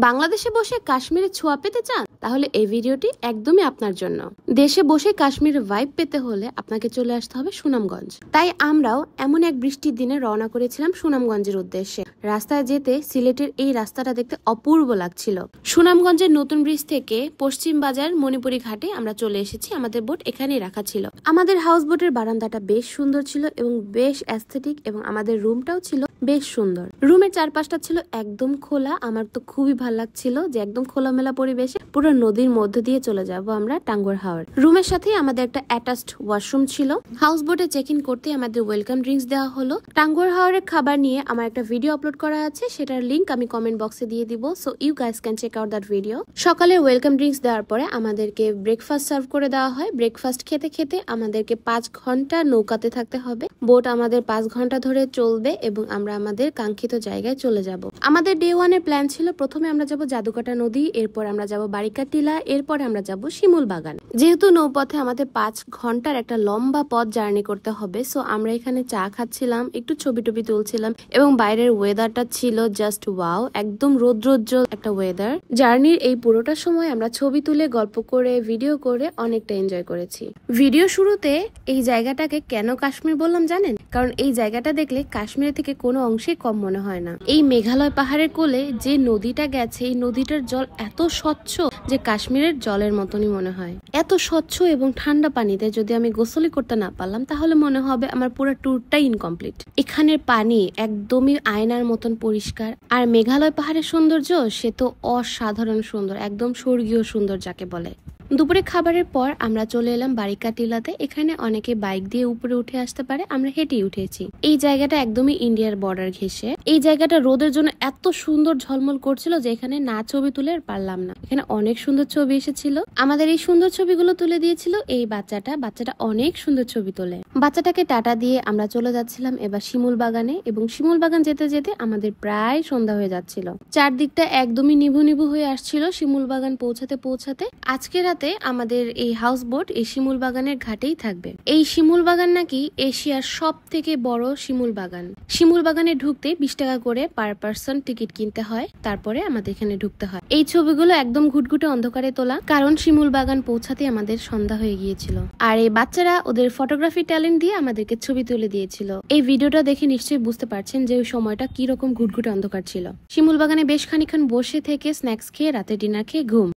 বাংলাদেশে বসে কাশ্মীরের ছোঁয়া পেতে চান তাহলে এই ভিডিওটি একদমই আপনার জন্য। দেশে বসে কাশ্মীরের ভাইব পেতে হলে আপনাকে চলে আসতে হবে সুনামগঞ্জ। তাই আমরাও এমন এক বৃষ্টির দিনে রওনা করেছিলাম সুনামগঞ্জের উদ্দেশ্যে। রাস্তায় যেতে সিলেটের এই রাস্তাটা দেখতে অপূর্ব লাগছিল। সুনামগঞ্জের নতুন ব্রিজ থেকে পশ্চিম বাজার মণিপুরি ঘাটে আমরা চলে এসেছি। আমাদের বোট এখানেই রাখা ছিল। আমাদের হাউস বোটের বারান্দাটা বেশ সুন্দর ছিল এবং বেশ অ্যাস্থেটিক, এবং আমাদের রুমটাও ছিল বেশ সুন্দর। রুমের চারপাশটা ছিল একদম খোলা। আমার তো খুবই ভালো লাগছিল যে একদম খোলামেলা পরিবেশে পুরো নদীর মধ্য দিয়ে চলে যাব আমরা টাঙ্গুয়ার হাওর। রুমের সাথেই আমাদের একটা অ্যাটাচড ওয়াশরুম ছিল। হাউস বোটে চেক ইন করতে আমাদের ওয়েলকাম ড্রিঙ্কস দেওয়া হলো। টাঙ্গুয়ার হাওরের খাবার নিয়ে আমার একটা ভিডিও আপলোড করা আছে, সেটার লিংক আমি কমেন্ট বক্সে দিয়ে দিব, so you guys can check out that video. সকালে ওয়েলকাম ড্রিঙ্কস দেওয়ার পরে আমাদেরকে ব্রেকফাস্ট সার্ভ করে দেওয়া হয়। ব্রেকফাস্ট খেতে খেতে আমাদেরকে 5 ঘন্টা নৌকাতে থাকতে হবে। বোট আমাদের 5 ঘন্টা ধরে চলবে এবং আমরা আমাদের কাঙ্ক্ষিত জায়গায় চলে যাব। আমাদের ডে 1 এর প্ল্যান ছিল প্রথমে আমরা যাব জাদুকাটা নদী, এরপর আমরা যাব বারিকা টিলা, এরপর আমরা যাব শিমুল বাগান। যেহেতু নৌপথে আমাদের 5 ঘন্টার একটা লম্বা পথ জার্নি করতে হবে, সো আমরা এখানে চা খাচ্ছিলাম, একটু ছবি টবি তুলছিলাম, এবং বাইরের ওয়েদারটা ছিল জাস্ট ওয়াও, একদম রৌদ্রোজ্জ্বল একটা ওয়েদার। জার্নির এই পুরোটা সময় আমরা ছবি তুলে, গল্প করে, ভিডিও করে অনেকটা এনজয় করেছি। ভিডিও শুরুতে এই জায়গাটাকে কেন কাশ্মীর বললাম জানেন? কারণ এই জায়গাটা দেখলে কাশ্মীরের থেকে কোনো অংশে কম মনে হয় না। এই মেঘালয় পাহাড়ের কোলে যে নদীটা গেছে, এই নদীটার জল এত স্বচ্ছ যে কাশ্মীরের জলের মতনই মনে হয়। এত স্বচ্ছ এবং ঠান্ডা পানিতে যদি আমি গোসলই করতে না পারলাম তাহলে মনে হবে আমার পুরো ট্যুরটাই ইনকমপ্লিট। এখানের পানি একদমই আয়নার মতন পরিষ্কার। আর মেঘালয় পাহাড়ের সৌন্দর্য সে তো অসাধারণ সুন্দর, একদম স্বর্গীয় সুন্দর যাকে বলে। দুপুরে খাবারের পর আমরা চলে এলাম বারিকা টিলাতে। এখানে অনেকে বাইক দিয়ে উপরে উঠে আসতে পারে, আমরা হেঁটেই উঠেছি। এই জায়গাটা একদমই ইন্ডিয়ার বর্ডার ঘেঁষে। এই জায়গাটা রোদের জন্য এত সুন্দর ঝলমল করছিল যে এখানে না ছবি তুলে পারলাম না। এখানে অনেক সুন্দর ছবি এসেছিল। আমাদের এই সুন্দর ছবিগুলো তুলে দিয়েছিল এই বাচ্চাটা অনেক সুন্দর ছবি তোলে। বাচ্চাটাকে টাটা দিয়ে আমরা চলে যাচ্ছিলাম এবার শিমুল বাগানে, এবং শিমুল বাগান যেতে যেতে আমাদের প্রায় সন্ধ্যা হয়ে যাচ্ছিল। চারদিকটা একদমই নিভু নিভু হয়ে আসছিল শিমুল বাগান পৌঁছাতে পৌঁছাতে। আজকে রাতে আমাদের এই হাউস বোট এই শিমুল বাগানের ঘাটেই থাকবে। এই শিমুল বাগান নাকি এশিয়ার সব থেকে বড় শিমুল বাগান। শিমুল বাগানে ঢুকতে 20 টাকা করে পার পার্সন টিকিট কিনতে হয়, তারপরে আমাদের এখানে ঢুকতে হয়। এই ছবিগুলো একদম ঘুটঘুটে অন্ধকারে তোলা, কারণ শিমুল বাগান পৌঁছাতে আমাদের সন্ধ্যা হয়ে গিয়েছিল। আর এই বাচ্চারা ওদের ফটোগ্রাফি ট্যালেন্ট দিয়ে আমাদেরকে ছবি তুলে দিয়েছিল। এই ভিডিওটা দেখে নিশ্চয়ই বুঝতে পারছেন যে ওই সময়টা কি রকম ঘুটঘুটে অন্ধকার ছিল। শিমুল বাগানে বেশ খানিকক্ষণ বসে থেকে স্ন্যাক্স খেয়ে রাতে ডিনার খেয়ে ঘুম।